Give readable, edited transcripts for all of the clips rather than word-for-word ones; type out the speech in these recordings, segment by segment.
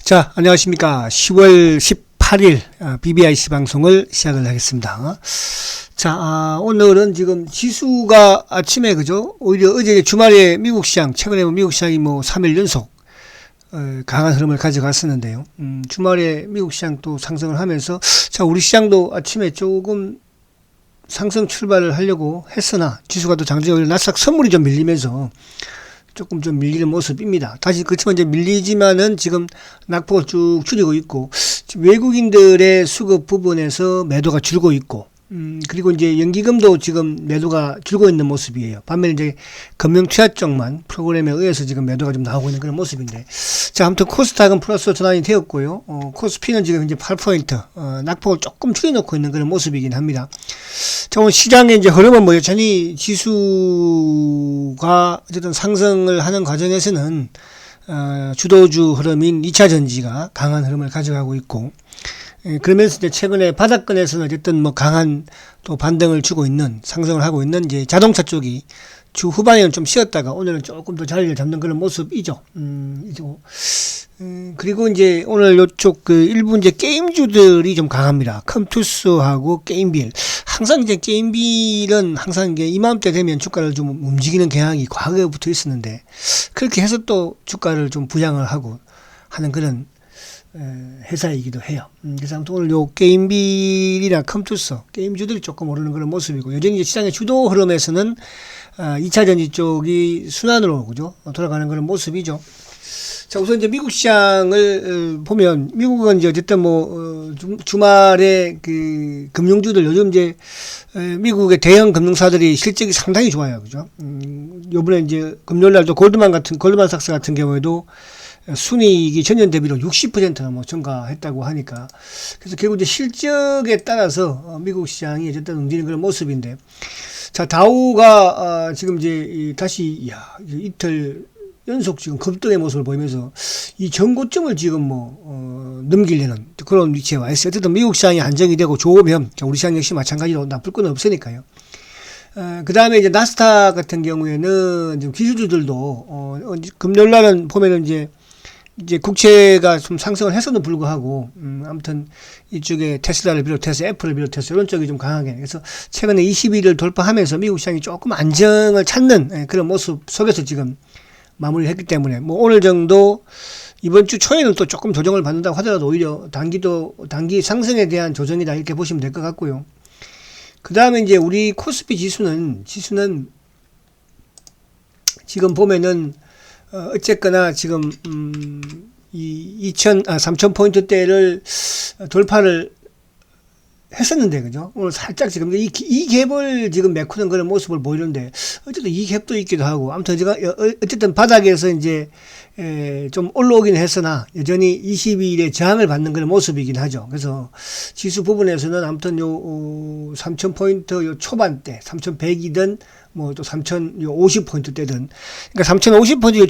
자, 안녕하십니까. 10월 18일 BBIC 방송을 시작을 하겠습니다. 자, 오늘은 지금 지수가 아침에 그죠? 오히려 어제 주말에 미국 시장, 최근에 미국 시장이 뭐 3일 연속 강한 흐름을 가져갔었는데요. 주말에 미국 시장 또 상승을 하면서 자, 우리 시장도 아침에 조금 상승 출발을 하려고 했으나 지수가 또 장중에 오히려 나스닥 선물이 좀 밀리면서 조금 좀 밀리는 모습입니다. 다시 그렇지만 이제 밀리지만은 지금 낙폭을 쭉 줄이고 있고 외국인들의 수급 부분에서 매도가 줄고 있고 그리고 이제 연기금도 지금 매도가 줄고 있는 모습이에요. 반면에 이제 금융투자 쪽만 프로그램에 의해서 지금 매도가 좀 나오고 있는 그런 모습인데 자, 아무튼 코스닥은 플러스 전환이 되었고요. 코스피는 지금 이제 8포인트 낙폭을 조금 줄여놓고 있는 그런 모습이긴 합니다. 자, 오늘 시장의 이제 흐름은 뭐 여전히 지수가 어쨌든 상승을 하는 과정에서는 주도주 흐름인 2차 전지가 강한 흐름을 가져가고 있고 그러면서 이제 최근에 바닥권에서는 어쨌든 뭐 강한 또 반등을 주고 있는 상승을 하고 있는 이제 자동차 쪽이 주 후반에는 좀 쉬었다가 오늘은 조금 더 자리를 잡는 그런 모습이죠. 그리고 이제 오늘 요쪽 그 일부 이제 게임주들이 좀 강합니다. 컴투스하고 게임빌. 항상 이제 게임빌은 항상 이게 이맘때 되면 주가를 좀 움직이는 경향이 과거부터 있었는데 그렇게 해서 또 주가를 좀 부양을 하고 하는 그런 회사이기도 해요. 그래서 아무튼 오늘 요 게임빌이나 컴투스 게임주들이 조금 오르는 그런 모습이고 여전히 이제 시장의 주도 흐름에서는 2차 전지 쪽이 순환으로 그죠 돌아가는 그런 모습이죠. 자, 우선 이제 미국 시장을 보면 미국은 이제 어쨌든 뭐 주말에 그 금융주들 요즘 이제 미국의 대형 금융사들이 실적이 상당히 좋아요, 그죠? 요번에 이제 금요일 날도 골드만삭스 같은 경우에도 순이익이 전년 대비로 60%나 뭐 증가했다고 하니까 그래서 결국 이제 실적에 따라서 미국 시장이 어쨌든 움직이는 그런 모습인데 자, 다우가 지금 이제 다시 이틀 연속 지금 급등의 모습을 보이면서 이 전고점을 지금 넘기려는 그런 위치에 와 있어요. 어쨌든 미국 시장이 안정이 되고 좋으면 우리 시장 역시 마찬가지로 나쁠 건 없으니까요. 그 다음에 이제 나스닥 같은 경우에는 지금 기술주들도 금요일 날은 보면은 이제 국채가 좀 상승을 했어도 불구하고 아무튼 이쪽에 테슬라를 비롯해서 애플을 비롯해서 이런 쪽이 좀 강하게 그래서 최근에 20일을 돌파하면서 미국 시장이 조금 안정을 찾는 그런 모습 속에서 지금 마무리를 했기 때문에 뭐 오늘 정도 이번 주 초에는 또 조금 조정을 받는다고 하더라도 오히려 단기 상승에 대한 조정이다 이렇게 보시면 될 것 같고요. 그 다음에 이제 우리 코스피 지수는 지금 보면은 어쨌거나 지금 3000포인트대를 돌파를 했었는데 그죠? 오늘 살짝 지금 이 갭을 지금 메꾸는 그런 모습을 보이는데 어쨌든 이 갭도 있기도 하고 아무튼 제가 어쨌든 바닥에서 이제 좀 올라오긴 했으나 여전히 22일에 저항을 받는 그런 모습이긴 하죠. 그래서 지수 부분에서는 아무튼 요 3000포인트 요 초반대 3100이든 뭐 또 3050포인트대든 그러니까 3050포인트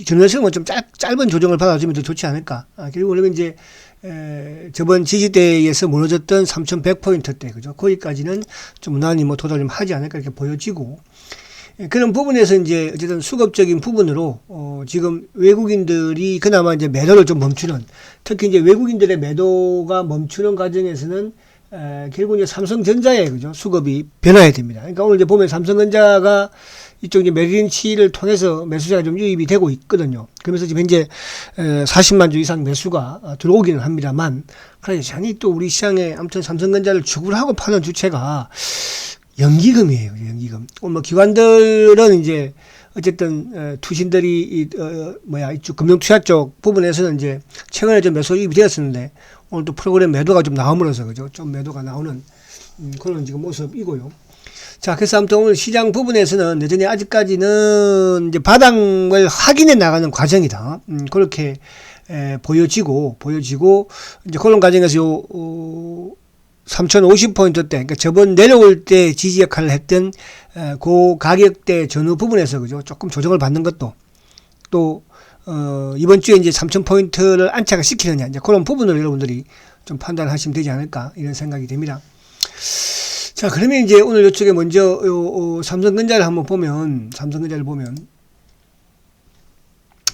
전후에서는 좀 짧은 조정을 받아주면 더 좋지 않을까. 그리고 그러면 이제 저번 지지대에서 무너졌던 3100포인트대 그죠? 거기까지는 좀 무난히 뭐 도달 좀 하지 않을까 이렇게 보여지고 그런 부분에서 이제 어쨌든 수급적인 부분으로 지금 외국인들이 그나마 이제 매도를 좀 멈추는 특히 이제 외국인들의 매도가 멈추는 과정에서는 결국 이제 삼성전자의 그죠 수급이 변화해야 됩니다. 그러니까 오늘 이제 보면 삼성전자가 이쪽 이제 메릴린치를 통해서 매수자가 좀 유입이 되고 있거든요. 그러면서 지금 현재 40만 주 이상 매수가 들어오기는 합니다만, 그러나 여전히 또 우리 시장에 아무튼 삼성전자를 주구를 하고 파는 주체가 연기금이에요. 연기금. 오늘 뭐 기관들은 이제 어쨌든 투신들이 이쪽 금융투자 쪽 부분에서는 이제 최근에 좀 매수 유입이 되었었는데 오늘 또 프로그램 매도가 좀 나옴으로써 그죠 좀 매도가 나오는 그런 지금 모습이고요. 자, 그래서 아무튼 오늘 시장 부분에서는 여전히 아직까지는 이제 바닥을 확인해 나가는 과정이다. 그렇게 보여지고 이제 그런 과정에서 요 3050포인트대, 그러니까 저번 내려올 때 지지 역할을 했던 그 가격대 전후 부분에서 그죠 조금 조정을 받는 것도 또 이번 주에 이제 3000포인트를 안착을 시키느냐 이제 그런 부분을 여러분들이 좀 판단하시면 되지 않을까 이런 생각이 됩니다. 자, 그러면 이제 오늘 이쪽에 먼저 삼성전자를 한번 보면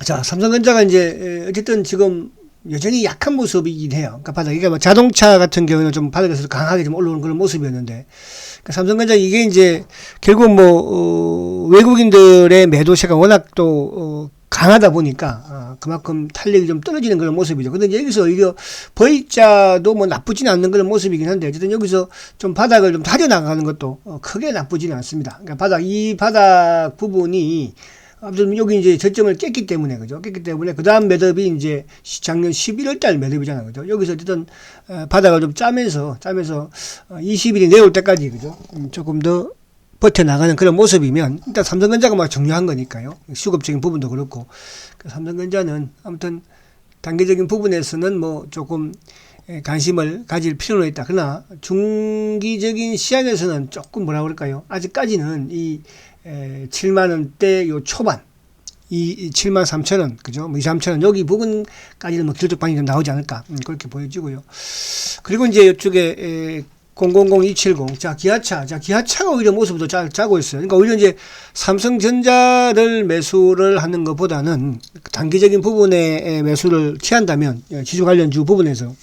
자, 삼성전자가 이제 어쨌든 지금 여전히 약한 모습이긴 해요. 그러니까 바닥, 이게 뭐 자동차 같은 경우는 좀 바닥에서 강하게 좀 올라오는 그런 모습이었는데, 그러니까 삼성전자 이게 이제 결국 뭐, 외국인들의 매도세가 워낙 또, 강하다 보니까, 그만큼 탄력이 좀 떨어지는 그런 모습이죠. 근데 이제 여기서 오히려 V자도 뭐 나쁘지는 않는 그런 모습이긴 한데, 어쨌든 여기서 좀 바닥을 좀 다져나가는 것도 크게 나쁘지는 않습니다. 그러니까 이 바닥 부분이 아무튼 여기 이제 저점을 깼기 때문에, 그죠? 깼기 때문에 그 다음 매듭이 이제 작년 11월 달 매듭이잖아요, 그죠? 여기서 어쨌든 바닥을 좀 짜면서 20일이 내올 때까지, 그죠? 조금 더 버텨나가는 그런 모습이면 일단 삼성전자가 막 중요한 거니까요. 수급적인 부분도 그렇고, 삼성전자는 아무튼 단기적인 부분에서는 뭐 조금 관심을 가질 필요는 있다. 그러나 중기적인 시장에서는 조금 뭐라 그럴까요? 아직까지는 이 7만 원대 요 초반, 이 7만 3천 원, 그죠? 뭐 2, 3천 원 여기 부분까지는 뭐 기술적 반응이 좀 나오지 않을까, 그렇게 보여지고요. 그리고 이제 이쪽에 000270, 기아차가 오히려 모습도 짜고 있어요. 그러니까 오히려 이제 삼성전자를 매수를 하는 것보다는 단기적인 부분에 매수를 취한다면, 지수 관련주 부분에서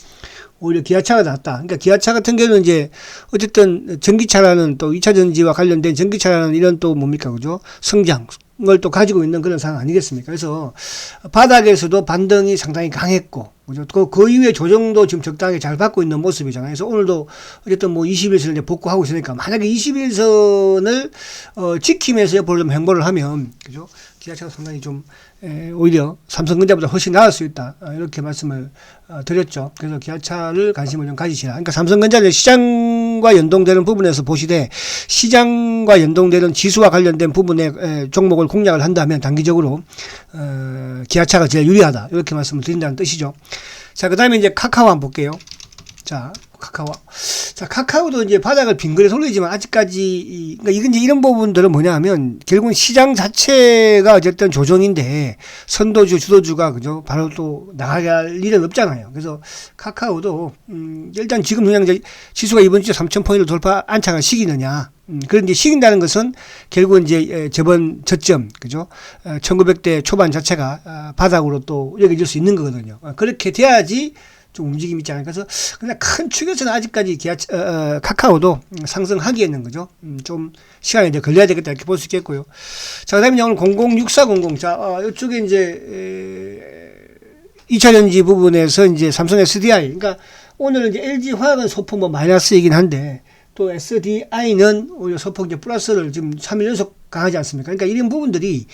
오히려 기아차가 낫다. 그러니까 기아차 같은 경우는 이제 어쨌든 전기차라는 또 2차 전지와 관련된 전기차라는 이런 또 뭡니까, 그죠? 성장을 또 가지고 있는 그런 상황 아니겠습니까? 그래서 바닥에서도 반등이 상당히 강했고, 그죠? 그 이후에 조정도 지금 적당하게 잘 받고 있는 모습이잖아요. 그래서 오늘도 어쨌든 뭐 21선을 이제 복구하고 있으니까 만약에 21선을 지키면서 옆으로 좀 행보를 하면, 그죠? 기아차가 상당히 좀 오히려 삼성전자보다 훨씬 나을 수 있다, 이렇게 말씀을 드렸죠. 그래서 기아차를 관심을 좀 가지시라. 그러니까 삼성전자는 시장과 연동되는 부분에서 보시되, 시장과 연동되는 지수와 관련된 부분에 종목을 공략을 한다면 단기적으로 기아차가 제일 유리하다, 이렇게 말씀을 드린다는 뜻이죠. 자, 그 다음에 이제 카카오 한번 볼게요. 자, 카카오도 이제 바닥을 빙그레 돌리지만 아직까지, 그러니까 이건 이제 이런 부분들은 뭐냐 하면, 결국은 시장 자체가 어쨌든 조정인데, 선도주, 주도주가, 그죠? 바로 또 나갈 일은 없잖아요. 그래서 카카오도, 일단 지금 그냥 이제 지수가 이번 주에 3,000포인트를 돌파 안착을 시키느냐. 그런데 시킨다는 것은 결국은 이제 저번 저점, 그죠? 1900대 초반 자체가 바닥으로 또 여겨질 수 있는 거거든요. 그렇게 돼야지 좀 움직임이 있지 않을까. 그래서 그냥 큰 축에서는 아직까지 카카오도 상승하기에는, 그죠? 좀 시간이 이제 걸려야 되겠다, 이렇게 볼 수 있겠고요. 자, 그 다음에 오늘 006400. 자, 이쪽에 이제 2차전지 부분에서 이제 삼성 SDI. 그러니까 오늘은 이제 LG 화학은 소폭 뭐 마이너스이긴 한데, 또 SDI는 오히려 소폭 이제 플러스를 지금 3일 연속 강하지 않습니까? 그러니까 이런 부분들이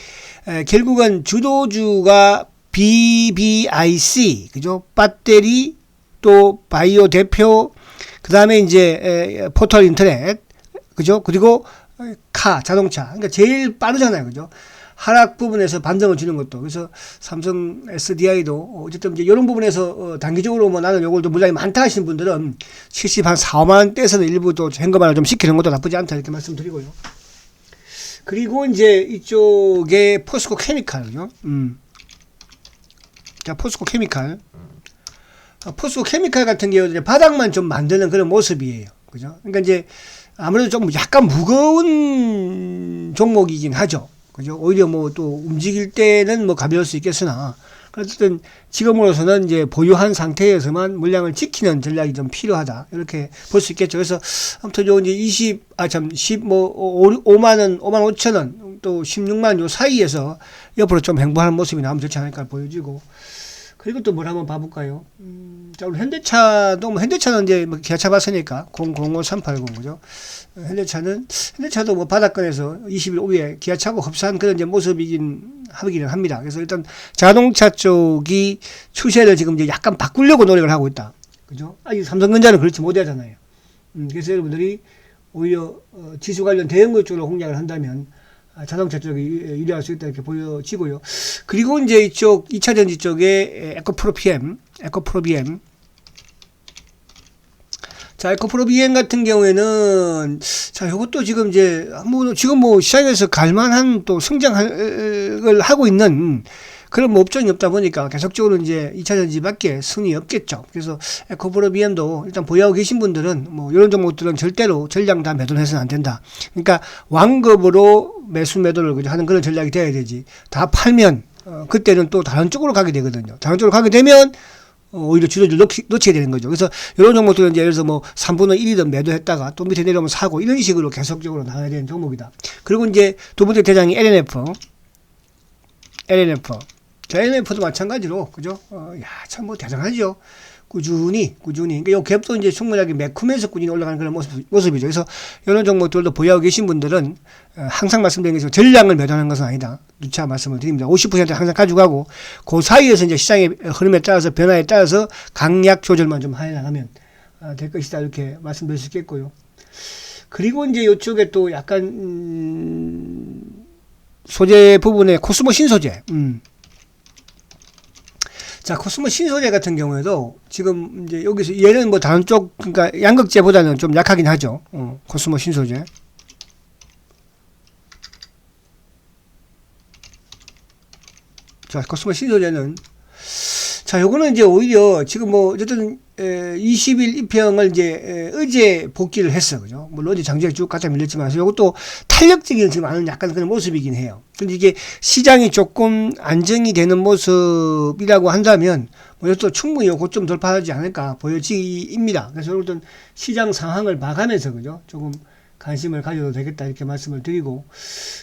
결국은 주도주가 BBIC, 그죠? 배터리, 또 바이오 대표, 그 다음에 이제 포털 인터넷, 그죠? 그리고 자동차. 그러니까 제일 빠르잖아요, 그죠? 하락 부분에서 반등을 주는 것도. 그래서 삼성 SDI도 어쨌든 이제 이런 부분에서 단기적으로 뭐 나는 요걸도 물량이 많다 하시는 분들은 70 한 4, 5만 원대에서는 일부 또 현금화를 좀 시키는 것도 나쁘지 않다, 이렇게 말씀드리고요. 그리고 이제 이쪽에 포스코 케미칼, 그죠? 자, 포스코 케미칼 같은 경우는 바닥만 좀 만드는 그런 모습이에요. 그죠? 그러니까 이제 아무래도 좀 약간 무거운 종목이긴 하죠. 그죠? 오히려 뭐 또 움직일 때는 뭐 가벼울 수 있겠으나, 어쨌든 지금으로서는 이제 보유한 상태에서만 물량을 지키는 전략이 좀 필요하다, 이렇게 볼 수 있겠죠. 그래서 아무튼 요 이제 5만 원, 5만 5천 원, 또 16만 원 요 사이에서 옆으로 좀 행보하는 모습이 나오면 좋지 않을까 보여지고. 그리고 또 뭘 한번 봐볼까요? 자, 우리 현대차도, 뭐 현대차는 이제 뭐 기아차 봤으니까 005380, 그죠? 현대차도 뭐 바닥권에서 20일 오후에 기아차하고 흡사한 그런 이제 모습이긴 하기는 합니다. 그래서 일단 자동차 쪽이 추세를 지금 이제 약간 바꾸려고 노력을 하고 있다, 그죠? 아직 삼성전자는 그렇지 못하잖아요. 그래서 여러분들이 오히려 지수 관련 대형주 쪽으로 공략을 한다면 자동차 쪽이 유리할 수 있다, 이렇게 보여지고요. 그리고 이제 이쪽 2차전지 쪽에 에코프로 BM. 자, 에코프로 BM 같은 경우에는, 자, 요것도 지금 이제 지금 뭐 시장에서 갈만한 또 성장을 하고 있는 그런 뭐 업종이 없다 보니까 계속적으로 이제 2차전지밖에 순위 없겠죠. 그래서 에코프로 BM도 일단 보유하고 계신 분들은 뭐 이런 종목들은 절대로 전량 다 매도를 해서는 안 된다. 그러니까 완급으로 매도를 하는 그런 전략이 돼야 되지. 다 팔면 그때는 또 다른 쪽으로 가게 되거든요. 다른 쪽으로 가게 되면 오히려 주도주를 놓치게 되는 거죠. 그래서 이런 종목들은 이제 예를 들어서 뭐 3분의 1이든 매도했다가 또 밑에 내려오면 사고 이런 식으로 계속적으로 나가야 되는 종목이다. 그리고 이제 두 번째 대장이 LNF. 자, LNF도 마찬가지로, 그죠? 참 뭐 대단하죠. 꾸준히. 그러니까 요 갭도 이제 충분하게 매콤해서 꾸준히 올라가는 그런 모습이죠. 그래서 이런 종목들도 보유하고 계신 분들은 항상 말씀드리는 것처럼 전량을 매도하는 것은 아니다. 누차 말씀을 드립니다. 50% 항상 가져가고 그 사이에서 이제 시장의 흐름에 따라서 변화에 따라서 강약 조절만 좀 해 나가면 될 것이다. 이렇게 말씀드릴 수 있겠고요. 그리고 이제 이쪽에 또 약간 소재 부분에 코스모 신소재. 자, 코스모 신소재 같은 경우에도 지금 이제 여기서 얘는 뭐 다른 쪽, 그러니까 양극재보다는 좀 약하긴 하죠. 코스모 신소재. 자, 코스모 신소재는 자, 요거는 이제 오히려 지금 뭐 어쨌든 20일 입형을 이제 어제 복귀를 했어, 그죠? 물론 어제 장중에 쭉 가짝 밀렸지만 요것도 탄력적인 지금 않은 약간 그런 모습이긴 해요. 근데 이게 시장이 조금 안정이 되는 모습이라고 한다면 뭐 이것도 충분히 요 고점 돌파하지 않을까 보여집니다. 그래서 어떤 시장 상황을 봐가면서, 그죠? 조금 관심을 가져도 되겠다 이렇게 말씀을 드리고,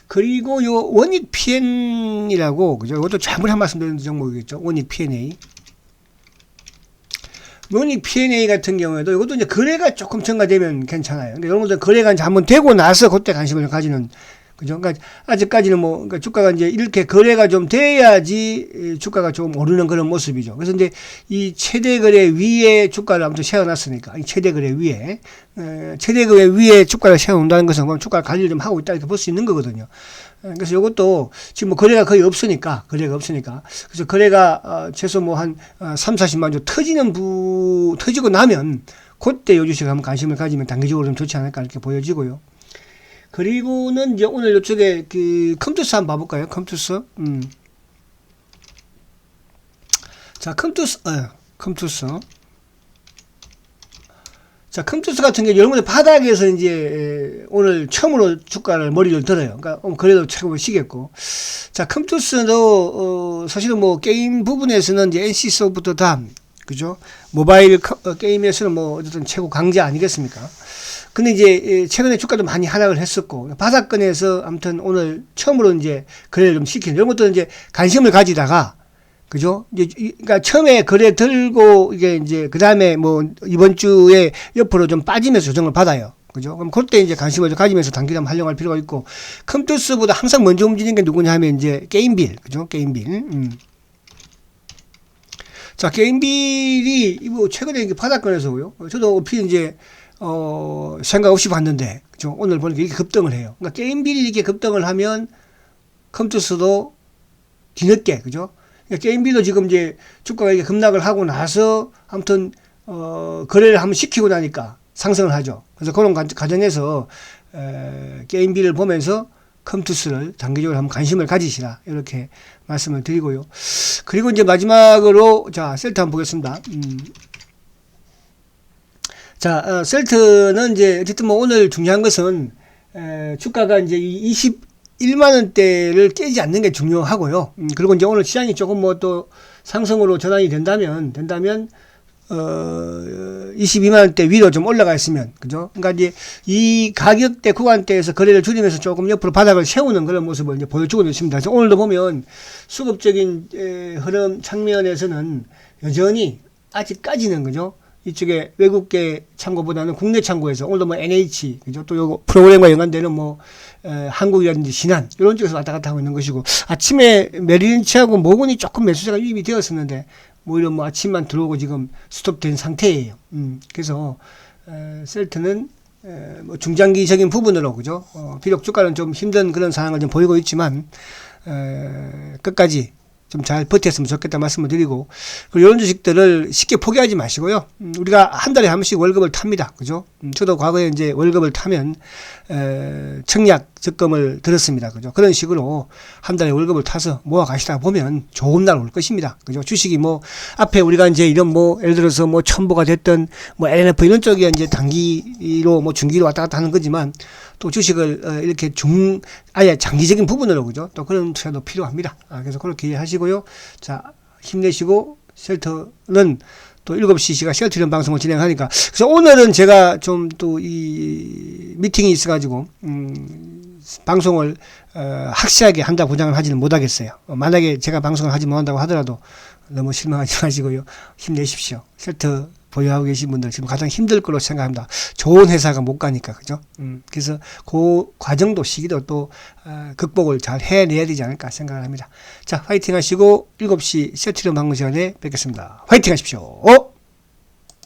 그리고 요 원익 PN이라고, 그죠? 이것도 전부 한 말씀 드리는 종목이겠죠. 원익 PNA. 원익 PNA 같은 경우에도 이것도 이제 거래가 조금 증가되면 괜찮아요. 그러니까 여러분들 거래가 이제 한번 되고 나서 그때 관심을 가지는, 그죠? 그러니까 아직까지는 뭐, 그러니까 주가가 이제 이렇게 거래가 좀 돼야지 주가가 좀 오르는 그런 모습이죠. 그래서 이제 이 최대 거래 위에 주가를 아무튼 세워놨으니까, 이 최대 거래 위에, 최대 거래 위에 주가를 세워놓는다는 것은 그럼 주가 관리를 좀 하고 있다 이렇게 볼 수 있는 거거든요. 그래서 이것도 지금 뭐 거래가 거의 없으니까. 그래서 거래가 최소 뭐 한 3, 40만 주 터지고 나면 그때 요 주식에 한번 관심을 가지면 단기적으로 좀 좋지 않을까 이렇게 보여지고요. 그리고는 이제 오늘 이쪽에 그 컴투스 한번 봐볼까요? 컴투스. 자, 컴투스. 자, 컴투스 같은 경우 여러분들 바닥에서 이제 오늘 처음으로 주가를 머리를 들어요. 그러니까 그래도 최고 시겠고. 자, 컴투스도 사실은 뭐 게임 부분에서는 이제 NC 소프트담, 그죠? 모바일 게임에서는 뭐 어쨌든 최고 강자 아니겠습니까? 근데 이제 최근에 주가도 많이 하락을 했었고 바닥권에서 아무튼 오늘 처음으로 이제 거래를 좀 시키는 이런 것도 이제 관심을 가지다가, 그죠? 이제 그러니까 처음에 거래 들고 이게 이제 그 다음에 뭐 이번 주에 옆으로 좀 빠지면서 조정을 받아요. 그죠? 그럼 그때 이제 관심을 좀 가지면서 단기간 활용할 필요가 있고, 컴투스보다 항상 먼저 움직이는 게 누구냐 하면 이제 게임빌, 그죠? 게임빌. 자, 게임빌이 뭐 최근에 이게 바닥권에서고요. 저도 어피 이제 생각 없이 봤는데, 그죠? 오늘 보니까 이렇게 급등을 해요. 그러니까 게임빌이 이렇게 급등을 하면 컴투스도 뒤늦게, 그죠? 그러니까 게임빌도 지금 이제 주가가 이렇게 급락을 하고 나서 아무튼 거래를 한번 시키고 나니까 상승을 하죠. 그래서 그런 과정에서 게임빌을 보면서 컴투스를 단기적으로 한번 관심을 가지시라 이렇게 말씀을 드리고요. 그리고 이제 마지막으로 자, 셀트 한번 보겠습니다. 자, 셀트는 이제 어쨌든 뭐 오늘 중요한 것은 주가가 이제 21만 원대를 깨지 않는 게 중요하고요. 그리고 이제 오늘 시장이 조금 뭐 또 상승으로 전환이 된다면 22만 원대 위로 좀 올라가 있으면, 그죠? 그러니까 이제 이 가격대 구간대에서 거래를 줄이면서 조금 옆으로 바닥을 세우는 그런 모습을 이제 보여주고 있습니다. 그래서 오늘도 보면 수급적인 흐름 측면에서는 여전히 아직까지는, 그죠? 이쪽에 외국계 창고보다는 국내 창고에서 오늘도 뭐 NH, 그죠? 또 요거 프로그램과 연관되는 뭐 한국이라든지 신한 이런 쪽에서 왔다 갔다 하고 있는 것이고, 아침에 메릴린치하고 모건이 조금 매수세가 유입이 되었었는데 뭐 이런 뭐 아침만 들어오고 지금 스톱된 상태예요. 그래서 셀트는 뭐 중장기적인 부분으로, 그죠? 비록 주가는 좀 힘든 그런 상황을 좀 보이고 있지만 끝까지 좀 잘 버텼으면 좋겠다 말씀을 드리고, 그리고 이런 주식들을 쉽게 포기하지 마시고요. 우리가 한 달에 한 번씩 월급을 탑니다. 그죠? 저도 과거에 이제 월급을 타면 청약 적금을 들었습니다. 그죠? 그런 식으로 한 달에 월급을 타서 모아 가시다 보면 좋은 날 올 것입니다. 그죠? 주식이 뭐 앞에 우리가 이제 이런 뭐 예를 들어서 뭐 첨보가 됐던 뭐 LNF 이런 쪽이 이제 단기로 뭐 중기로 왔다 갔다 하는 거지만, 또 주식을 이렇게 아예 장기적인 부분으로, 그죠? 또 그런 투자도 필요합니다. 그래서 그렇게 이해하시고요. 자, 힘내시고 쉘터는 또 7시 제가 쉘터룸 방송을 진행하니까. 그래서 오늘은 제가 좀 또 이 미팅이 있어가지고, 방송을, 확실하게 한다 보장을 하지는 못하겠어요. 만약에 제가 방송을 하지 못한다고 하더라도 너무 실망하지 마시고요. 힘내십시오. 쉘터 보유하고 계신 분들 지금 가장 힘들 거로 생각합니다. 좋은 회사가 못 가니까, 그죠? 그래서 그 과정도 시기도 또, 극복을 잘 해내야 되지 않을까 생각을 합니다. 자, 화이팅 하시고 7시 쉘터룸 방송 시간에 뵙겠습니다. 화이팅 하십시오.